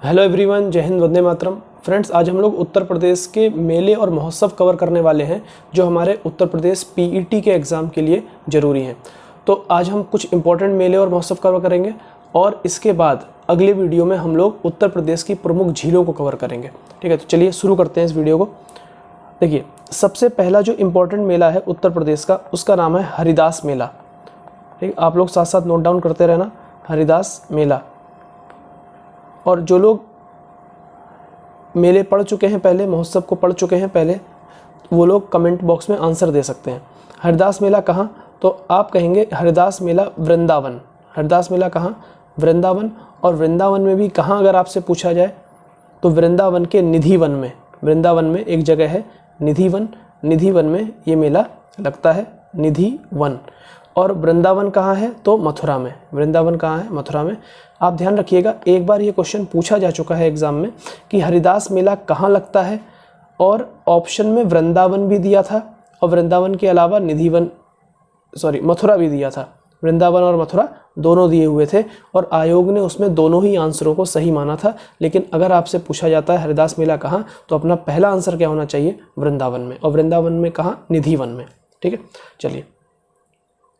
Hello everyone, जय Hind, Vande Mataram. Friends, आज हम लोग उत्तर प्रदेश के मेले और महोत्सव कवर करने वाले हैं जो हमारे उत्तर प्रदेश पीईटी के एग्ज़ाम के लिए ज़रूरी हैं। तो आज हम कुछ इंपॉर्टेंट मेले और महोत्सव कवर करेंगे और इसके बाद अगले वीडियो में हम लोग उत्तर प्रदेश की प्रमुख झीलों को कवर करेंगे। ठीक है, तो चलिए शुरू करते हैं इस वीडियो को। देखिए, सबसे पहला जो इम्पोर्टेंट मेला है उत्तर प्रदेश का, उसका नाम है हरिदास मेला। ठीक है, आप लोग साथ साथ नोट डाउन करते रहना, हरिदास मेला। और जो लोग मेले पढ़ चुके हैं पहले, महोत्सव को पढ़ चुके हैं पहले, वो लोग कमेंट बॉक्स में आंसर दे सकते हैं। हरिदास मेला कहाँ? तो आप कहेंगे हरिदास मेला वृंदावन। हरिदास मेला कहाँ? वृंदावन। और वृंदावन में भी कहाँ अगर आपसे पूछा जाए तो वृंदावन के निधि वन में। वृंदावन में एक जगह है निधि वन, निधि वन में ये मेला लगता है, निधि वन। और वृंदावन कहाँ है? तो मथुरा में। वृंदावन कहाँ है? मथुरा में। आप ध्यान रखिएगा, एक बार ये क्वेश्चन पूछा जा चुका है एग्जाम में कि हरिदास मेला कहाँ लगता है, और ऑप्शन में वृंदावन भी दिया था और वृंदावन के अलावा मथुरा भी दिया था। वृंदावन और मथुरा दोनों दिए हुए थे और आयोग ने उसमें दोनों ही आंसरों को सही माना था। लेकिन अगर आपसे पूछा जाता है हरिदास मेला कहाँ, तो अपना पहला आंसर क्या होना चाहिए? वृंदावन में। और वृंदावन में कहाँ? निधि वन में। ठीक है, चलिए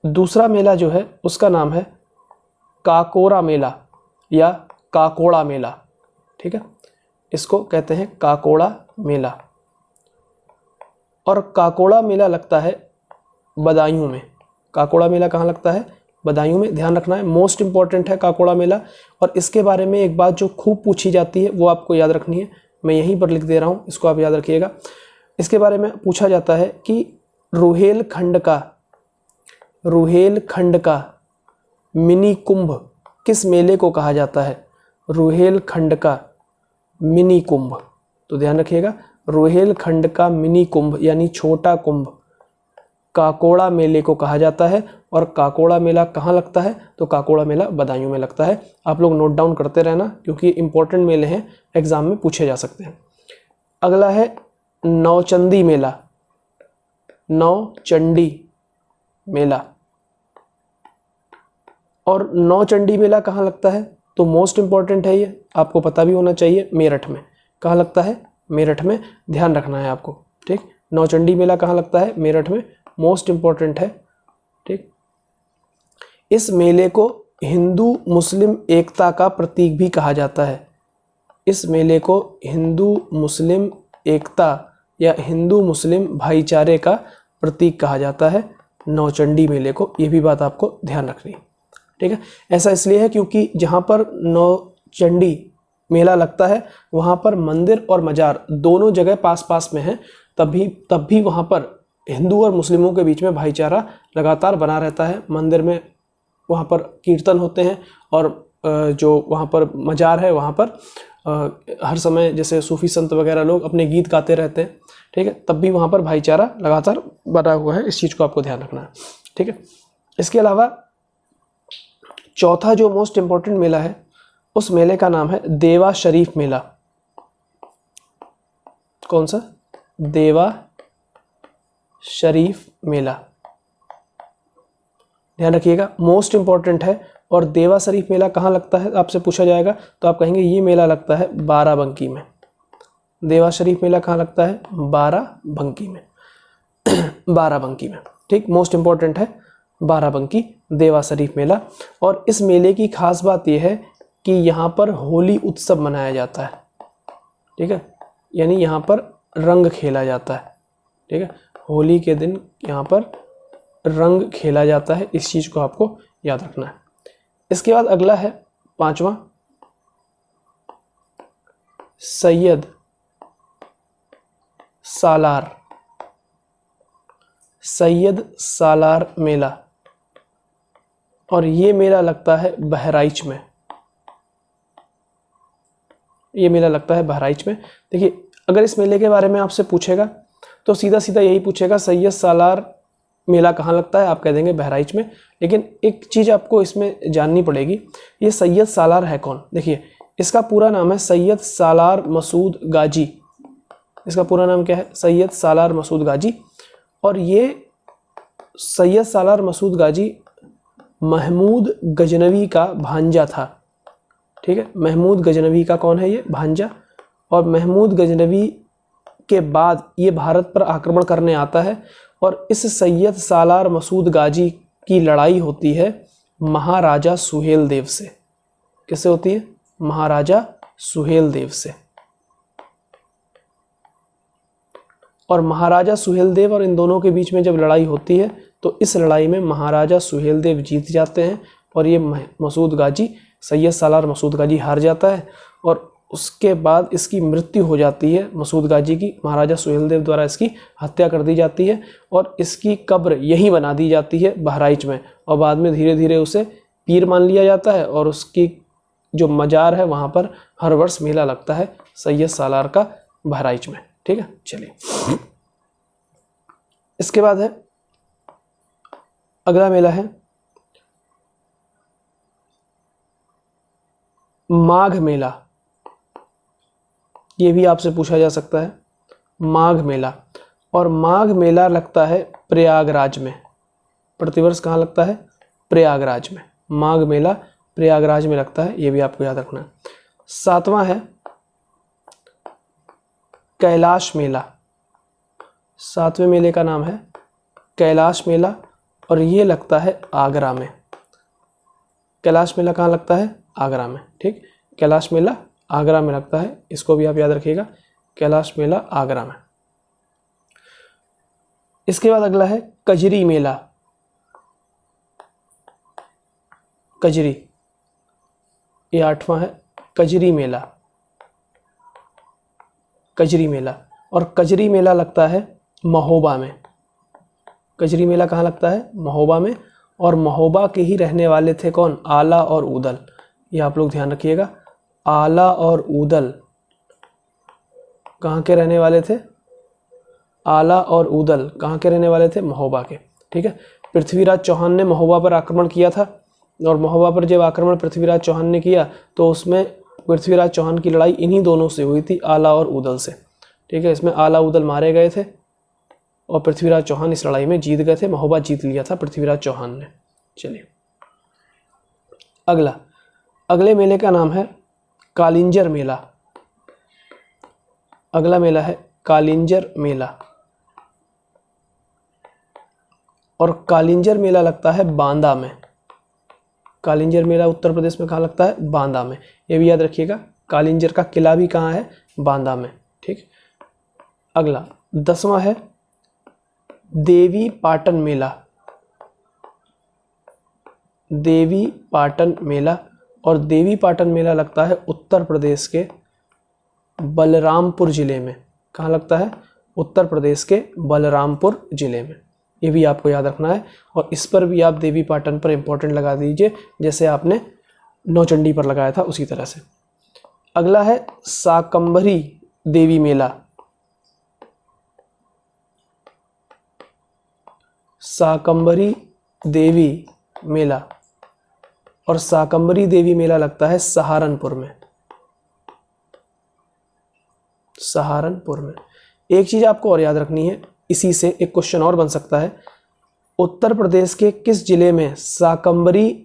दूसरा मेला जो है उसका नाम है काकोरा मेला या काकोड़ा मेला। ठीक है, इसको कहते हैं काकोड़ा मेला। और काकोड़ा मेला लगता है बदायूं में। काकोड़ा मेला कहाँ लगता है? बदायूं में। ध्यान रखना है, मोस्ट इंपॉर्टेंट है काकोड़ा मेला। और इसके बारे में एक बात जो खूब पूछी जाती है वो आपको याद रखनी है, मैं यहीं पर लिख दे रहा हूँ, इसको आप याद रखिएगा। इसके बारे में पूछा जाता है कि रुहेलखंड का मिनी कुंभ किस मेले को कहा जाता है? रुहेलखंड का मिनी कुंभ। तो ध्यान रखिएगा, रुहेलखंड का मिनी कुंभ यानी छोटा कुंभ काकोड़ा मेले को कहा जाता है। और काकोड़ा मेला कहाँ लगता है? तो काकोड़ा मेला बदायूं में लगता है। आप लोग नोट डाउन करते रहना क्योंकि इंपॉर्टेंट मेले हैं, एग्जाम में पूछे जा सकते हैं। अगला है नौचंदी मेला। नौचंडी मेला। और नौचंडी मेला कहाँ लगता है? तो मोस्ट इंपॉर्टेंट है, ये आपको पता भी होना चाहिए, मेरठ में। कहाँ लगता है? मेरठ में। ध्यान रखना है आपको। ठीक, नौचंडी मेला कहाँ लगता है? मेरठ में। मोस्ट इंपॉर्टेंट है। ठीक, इस मेले को हिंदू मुस्लिम एकता का प्रतीक भी कहा जाता है। इस मेले को हिंदू मुस्लिम एकता या हिंदू मुस्लिम भाईचारे का प्रतीक कहा जाता है, नौचंडी मेले को। ये भी बात आपको ध्यान रखनी है। ठीक है, ऐसा इसलिए है क्योंकि जहाँ पर नौचंडी मेला लगता है वहाँ पर मंदिर और मजार दोनों जगह पास पास में हैं। तब भी वहाँ पर हिंदू और मुस्लिमों के बीच में भाईचारा लगातार बना रहता है। मंदिर में वहाँ पर कीर्तन होते हैं और जो वहाँ पर मजार है वहाँ पर हर समय जैसे सूफी संत वगैरह लोग अपने गीत गाते रहते हैं। ठीक है, तब भी वहाँ पर भाईचारा लगातार बना हुआ है, इस चीज़ को आपको ध्यान रखना है। ठीक है, इसके अलावा चौथा जो मोस्ट इम्पॉर्टेंट मेला है उस मेले का नाम है देवा शरीफ मेला। कौन सा? देवा शरीफ मेला। ध्यान रखिएगा, मोस्ट इंपॉर्टेंट है। और देवा शरीफ मेला कहाँ लगता है आपसे पूछा जाएगा तो आप कहेंगे ये मेला लगता है बाराबंकी में। देवा शरीफ मेला कहाँ लगता है? बाराबंकी में। बाराबंकी में। ठीक, मोस्ट इंपॉर्टेंट है बाराबंकी देवा शरीफ मेला। और इस मेले की खास बात यह है कि यहाँ पर होली उत्सव मनाया जाता है। ठीक है, यानी यहाँ पर रंग खेला जाता है। ठीक है, होली के दिन यहाँ पर रंग खेला जाता है, इस चीज़ को आपको याद रखना है। इसके बाद अगला है पांचवा, सैयद सालार मेला। और ये मेला लगता है बहराइच में। ये मेला लगता है बहराइच में। देखिए, अगर इस मेले के बारे में आपसे पूछेगा तो सीधा सीधा यही पूछेगा सैयद सालार मेला कहाँ लगता है, आप कह देंगे बहराइच में। लेकिन एक चीज़ आपको इसमें जाननी पड़ेगी, ये सैयद सालार है कौन? देखिए, इसका पूरा नाम है सैयद सालार मसूद गाजी। इसका पूरा नाम क्या है? सैयद सालार मसूद गाजी। और ये सैयद सालार मसूद गाजी महमूद गजनवी का भांजा था। ठीक है। महमूद गजनवी का कौन है, ये भांजा। और महमूद गजनवी के बाद ये भारत पर आक्रमण करने आता है और इस सैयद सालार मसूद गाजी की लड़ाई होती है महाराजा सुहेल देव से। किससे होती है, महाराजा सुहेल देव से। और महाराजा सुहेल देव और इन दोनों के बीच में जब लड़ाई होती है तो इस लड़ाई में महाराजा सुहेल देव जीत जाते हैं और ये मसूद गाजी, सैयद सालार मसूद गाजी हार जाता है और उसके बाद इसकी मृत्यु हो जाती है मसूद गाजी की। महाराजा सुहेल देव द्वारा इसकी हत्या कर दी जाती है और इसकी कब्र यहीं बना दी जाती है बहराइच में, और बाद में धीरे धीरे उसे पीर मान लिया जाता है और उसकी जो मजार है वहाँ पर हर वर्ष मेला लगता है सैयद सालार का बहराइच में। ठीक है, चलिए इसके बाद है अगला मेला है माघ मेला। ये भी आपसे पूछा जा सकता है, माघ मेला। और माघ मेला लगता है प्रयागराज में। प्रतिवर्ष कहाँ लगता है, प्रयागराज में। माघ मेला प्रयागराज में लगता है, ये भी आपको याद रखना है। 7वां है कैलाश मेला। 7वें मेले का नाम है कैलाश मेला और ये लगता है आगरा में। कैलाश मेला कहाँ लगता है, आगरा में। ठीक, कैलाश मेला आगरा में लगता है, इसको भी आप याद रखिएगा, कैलाश मेला आगरा में। इसके बाद अगला है कजरी मेला। कजरी, ये 8वां है कजरी मेला। कजरी मेला, और कजरी मेला लगता है महोबा में। कजरी मेला कहाँ लगता है, महोबा में। और महोबा के ही रहने वाले थे कौन, आला और उदल। ये आप लोग ध्यान रखिएगा, आला और उदल कहाँ के रहने वाले थे, आला और उदल कहाँ के रहने वाले थे, महोबा के। ठीक है, पृथ्वीराज चौहान ने महोबा पर आक्रमण किया था और महोबा पर जब आक्रमण पृथ्वीराज चौहान ने किया तो उसमें पृथ्वीराज चौहान की लड़ाई इन्हीं दोनों से हुई थी, आला और उदल से। ठीक है, इसमें आला उदल मारे गए थे और पृथ्वीराज चौहान इस लड़ाई में जीत गए थे। महोबा जीत लिया था पृथ्वीराज चौहान ने। चलिए अगले मेले का नाम है कालिंजर मेला। अगला मेला है कालिंजर मेला और कालिंजर मेला लगता है बांदा में। कालिंजर मेला उत्तर प्रदेश में कहाँ लगता है, बांदा में। ये भी याद रखिएगा, कालिंजर का किला भी कहाँ है, बांदा में। ठीक, अगला 10वां है देवी पाटन मेला। देवी पाटन मेला, और देवी पाटन मेला लगता है उत्तर प्रदेश के बलरामपुर जिले में। कहाँ लगता है, उत्तर प्रदेश के बलरामपुर जिले में। ये भी आपको याद रखना है और इस पर भी आप देवी पाटन पर इंपॉर्टेंट लगा दीजिए, जैसे आपने नौचंडी पर लगाया था उसी तरह से। अगला है शाकंभरी देवी मेला। शाकंभरी देवी मेला, और शाकंभरी देवी मेला लगता है सहारनपुर में। सहारनपुर में। एक चीज आपको और याद रखनी है, इसी से एक क्वेश्चन और बन सकता है, उत्तर प्रदेश के किस जिले में शाकंभरी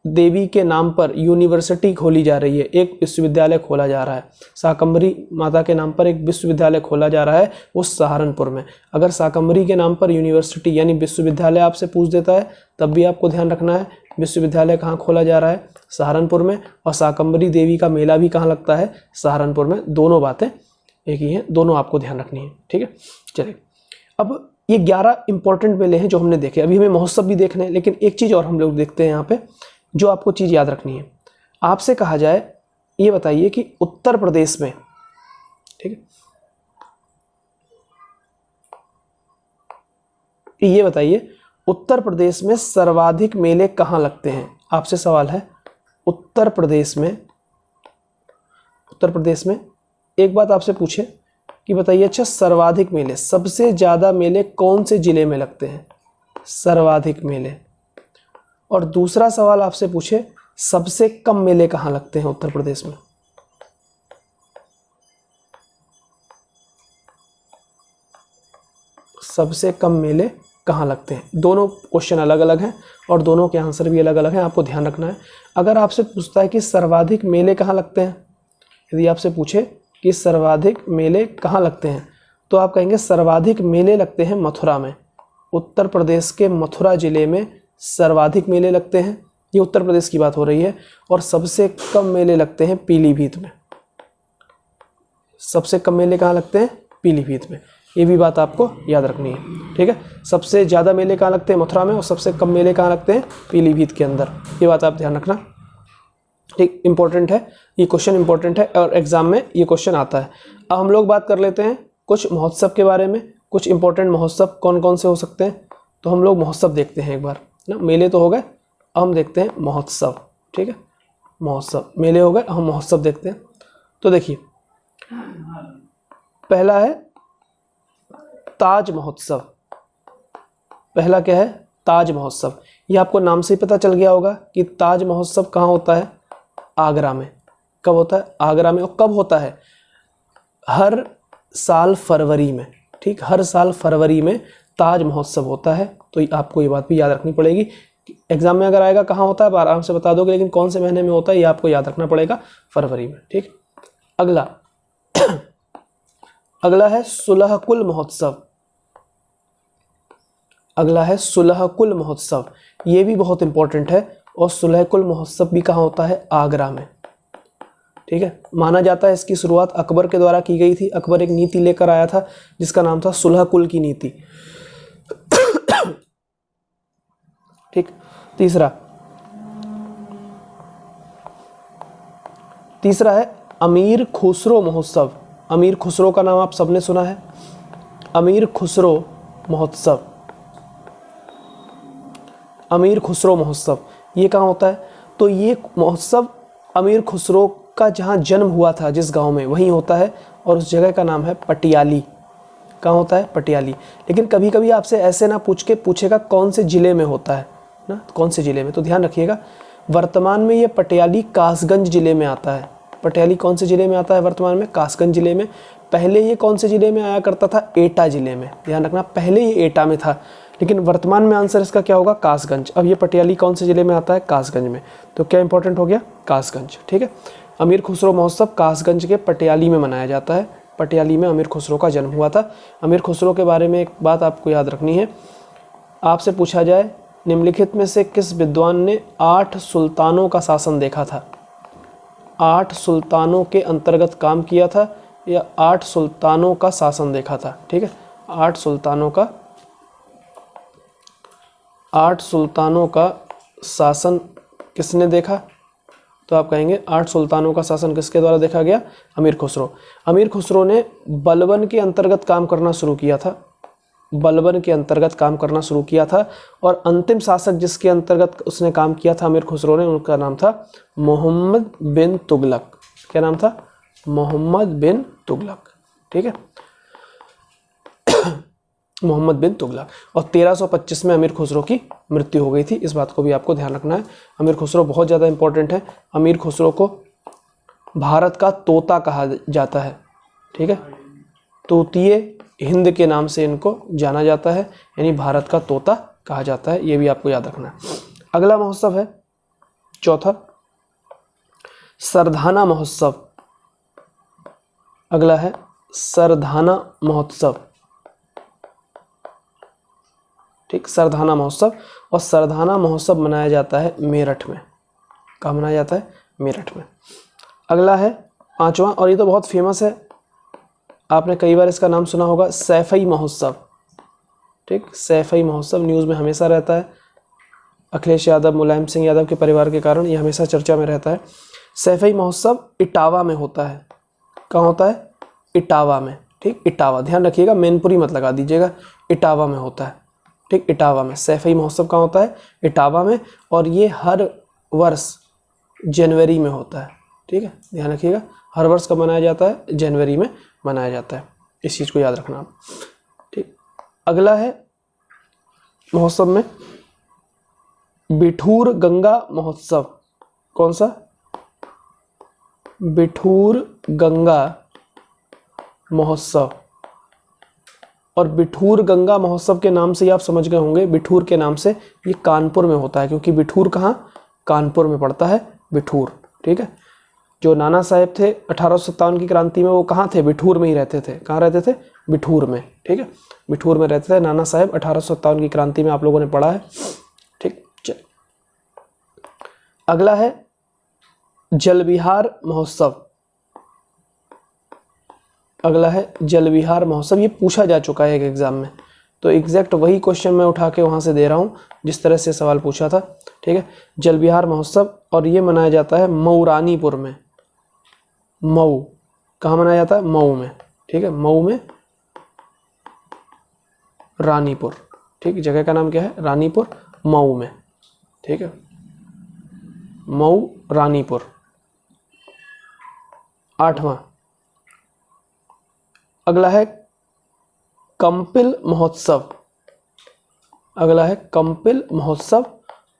देवी के नाम पर यूनिवर्सिटी खोली जा रही है, एक विश्वविद्यालय खोला जा रहा है। शाकंभरी माता के नाम पर एक विश्वविद्यालय खोला जा रहा है, वो सहारनपुर में। अगर शाकंभरी के नाम पर यूनिवर्सिटी यानी विश्वविद्यालय आपसे पूछ देता है तब भी आपको ध्यान रखना है विश्वविद्यालय कहाँ खोला जा रहा है, सहारनपुर में। और शाकंभरी देवी का मेला भी कहाँ लगता है, सहारनपुर में। दोनों बातें एक ही हैं, दोनों आपको ध्यान रखनी है। ठीक है, चलिए अब ये 11 इंपॉर्टेंट मेले हैं जो हमने देखे। अभी हमें महोत्सव भी देखने हैं, लेकिन एक चीज़ और हम लोग देखते हैं यहाँ पे जो आपको चीज़ याद रखनी है। आपसे कहा जाए, ये बताइए कि उत्तर प्रदेश में, ठीक है, ये बताइए उत्तर प्रदेश में सर्वाधिक मेले कहाँ लगते हैं। आपसे सवाल है, उत्तर प्रदेश में एक बात आपसे पूछे कि बताइए अच्छा सर्वाधिक मेले, सबसे ज़्यादा मेले कौन से जिले में लगते हैं, सर्वाधिक मेले। और दूसरा सवाल आपसे पूछे सबसे कम मेले कहाँ लगते हैं उत्तर प्रदेश में। सबसे कम मेले कहाँ लगते हैं। दोनों क्वेश्चन अलग अलग हैं और दोनों के आंसर भी अलग अलग हैं, आपको ध्यान रखना है। अगर आपसे पूछता है कि सर्वाधिक मेले कहाँ लगते हैं, यदि आपसे पूछे कि सर्वाधिक मेले कहाँ लगते हैं, तो आप कहेंगे सर्वाधिक मेले लगते हैं मथुरा में। उत्तर प्रदेश के मथुरा ज़िले में सर्वाधिक मेले लगते हैं, ये उत्तर प्रदेश की बात हो रही है। और सबसे कम मेले लगते हैं पीलीभीत में। सबसे कम मेले कहाँ लगते हैं? पीलीभीत में। ये भी बात आपको याद रखनी है, ठीक है। सबसे ज़्यादा मेले कहाँ लगते हैं? मथुरा में। और सबसे कम मेले कहाँ लगते हैं? पीलीभीत के अंदर। ये बात आप ध्यान रखना, ठीक। इंपॉर्टेंट है ये क्वेश्चन, इंपॉर्टेंट है और एग्जाम में ये क्वेश्चन आता है। अब हम लोग बात कर लेते हैं कुछ महोत्सव के बारे में। कुछ इंपॉर्टेंट महोत्सव कौन कौन से हो सकते हैं, तो हम लोग महोत्सव देखते हैं एक बार ना। मेले तो हो गए, अब हम देखते हैं महोत्सव, ठीक है। महोत्सव, मेले हो गए, हम महोत्सव देखते हैं। तो देखिए, पहला है ताज महोत्सव। पहला क्या है? ताज महोत्सव। ये आपको नाम से ही पता चल गया होगा कि ताज महोत्सव कहाँ होता है? आगरा में। कब होता है? आगरा में। और कब होता है? हर साल फरवरी में, ठीक। हर साल फरवरी में ताज महोत्सव होता है। तो आपको ये बात भी याद रखनी पड़ेगी। एग्जाम में अगर आएगा कहाँ होता है आप आराम से बता दोगे, लेकिन कौन से महीने में होता है ये आपको याद रखना पड़ेगा, फरवरी में, ठीक। अगला अगला है सुलहकुल महोत्सव। अगला है सुलहकुल महोत्सव। ये भी बहुत इंपॉर्टेंट है। और सुलहकुल महोत्सव भी कहाँ होता है? आगरा में, ठीक है। माना जाता है इसकी शुरुआत अकबर के द्वारा की गई थी। अकबर एक नीति लेकर आया था जिसका नाम था सुलहकुल की नीति, ठीक। तीसरा है अमीर खुसरो महोत्सव। अमीर खुसरो का नाम आप सबने सुना है, अमीर खुसरो महोत्सव। अमीर खुसरो महोत्सव ये कहाँ होता है? तो ये महोत्सव अमीर खुसरो का जहाँ जन्म हुआ था, जिस गांव में, वहीं होता है। और उस जगह का नाम है पटियाली। कहाँ होता है? पटियाली। लेकिन कभी कभी आपसे ऐसे ना पूछेगा कौन से ज़िले में होता है ना, कौन से ज़िले में, तो ध्यान रखिएगा। वर्तमान में ये पटियाली कासगंज ज़िले में आता है। पटियाली कौन से ज़िले में आता है वर्तमान में? कासगंज ज़िले में। पहले ये कौन से ज़िले में आया करता था? एटा ज़िले में। ध्यान रखना, पहले ये एटा में था, लेकिन वर्तमान में आंसर इसका क्या होगा? कासगंज। अब ये पटियाली कौन से ज़िले में आता है? कासगंज में। तो क्या इंपॉर्टेंट हो गया? कासगंज, ठीक है। अमीर खुसरो महोत्सव कासगंज के पटियाली में मनाया जाता है। पटियाली में अमीर खुसरो का जन्म हुआ था। अमीर खुसरो के बारे में एक बात आपको याद रखनी है। आपसे पूछा जाए निम्नलिखित में से किस विद्वान ने 8 सुल्तानों का शासन देखा था? 8 सुल्तानों के अंतर्गत काम किया था या 8 सुल्तानों का शासन देखा था, ठीक है। 8 सुल्तानों का शासन किसने देखा? तो आप कहेंगे 8 सुल्तानों का शासन किसके द्वारा देखा गया? अमीर खुसरो। अमीर खुसरो ने बलबन के अंतर्गत काम करना शुरू किया था। बलबन के अंतर्गत काम करना शुरू किया था। और अंतिम शासक जिसके अंतर्गत उसने काम किया था अमीर खुसरो ने, उनका नाम था मोहम्मद बिन तुगलक। क्या नाम था? मोहम्मद बिन तुगलक, ठीक है। मोहम्मद बिन तुगलक। और 1325 में अमीर खुसरो की मृत्यु हो गई थी। इस बात को भी आपको ध्यान रखना है। अमीर खुसरो बहुत ज़्यादा इंपॉर्टेंट है। अमीर खुसरो को भारत का तोता कहा जाता है, ठीक है। तोतिए हिंद के नाम से इनको जाना जाता है, यानी भारत का तोता कहा जाता है। ये भी आपको याद रखना है। अगला महोत्सव है चौथा, सरधाना महोत्सव। अगला है सरधाना महोत्सव, ठीक। सरधाना महोत्सव। और सरधाना महोत्सव मनाया जाता है मेरठ में। कहाँ मनाया जाता है? मेरठ में। अगला है पांचवा, और ये तो बहुत फेमस है, आपने कई बार इसका नाम सुना होगा, सैफई महोत्सव, ठीक। सैफई महोत्सव न्यूज़ में हमेशा रहता है। अखिलेश यादव, मुलायम सिंह यादव के परिवार के कारण ये हमेशा चर्चा में रहता है। सैफई महोत्सव इटावा में होता है। कहाँ होता है? इटावा में, ठीक। इटावा, ध्यान रखिएगा, मैनपुरी मत लगा दीजिएगा। इटावा में होता है, ठीक। इटावा में सैफई महोत्सव कहाँ होता है? इटावा में। और ये हर वर्ष जनवरी में होता है, ठीक है। ध्यान रखिएगा, हर वर्ष कब मनाया जाता है? जनवरी में मनाया जाता है। इस चीज़ को याद रखना आप, ठीक। अगला है महोत्सव में बिठूर गंगा महोत्सव। कौन सा? बिठूर गंगा महोत्सव, और बिठूर गंगा महोत्सव के नाम से ही आप समझ गए होंगे, बिठूर के नाम से, ये कानपुर में होता है, क्योंकि बिठूर कहाँ, कानपुर में पड़ता है बिठूर। ठीक है, जो नाना साहेब थे 1857 की क्रांति में, वो कहाँ थे, बिठूर में ही रहते थे। कहाँ रहते थे, बिठूर में। ठीक है, बिठूर में रहते थे नाना साहेब, 1857 की क्रांति में आप लोगों ने पढ़ा है। ठीक, चलिए अगला है जल विहार महोत्सव। अगला है जल विहार महोत्सव, ये पूछा जा चुका है एक एग्जाम में, तो एग्जैक्ट वही क्वेश्चन मैं उठा के वहाँ से दे रहा हूँ जिस तरह से सवाल पूछा था। ठीक है, जल विहार महोत्सव, और ये मनाया जाता है मऊ रानीपुर में। मऊ कहाँ मनाया जाता है, मऊ में। ठीक है, मऊ में रानीपुर। ठीक, जगह का नाम क्या है, रानीपुर, मऊ में। ठीक है, मऊ रानीपुर। 8वां, अगला है कंपिल महोत्सव। अगला है कंपिल महोत्सव,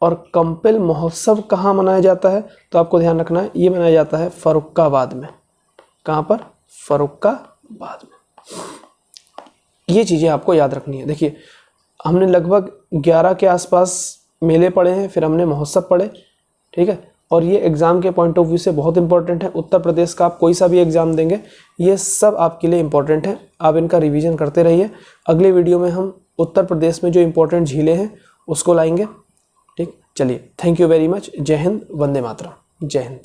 और कंपिल महोत्सव कहाँ मनाया जाता है, तो आपको ध्यान रखना है, ये मनाया जाता है फर्रुखाबाद में। कहाँ पर, फर्रुखाबाद में। ये चीज़ें आपको याद रखनी है। देखिए, हमने लगभग 11 के आसपास मेले पढ़े हैं, फिर हमने महोत्सव पढ़े। ठीक है, और ये एग्ज़ाम के पॉइंट ऑफ व्यू से बहुत इंपॉर्टेंट है। उत्तर प्रदेश का आप कोई सा भी एग्ज़ाम देंगे, ये सब आपके लिए इंपॉर्टेंट है। आप इनका रिवीजन करते रहिए। अगले वीडियो में हम उत्तर प्रदेश में जो इंपॉर्टेंट झीलें हैं उसको लाएंगे। ठीक, चलिए, थैंक यू वेरी मच। जय हिंद, वंदे मातरम। जय हिंद।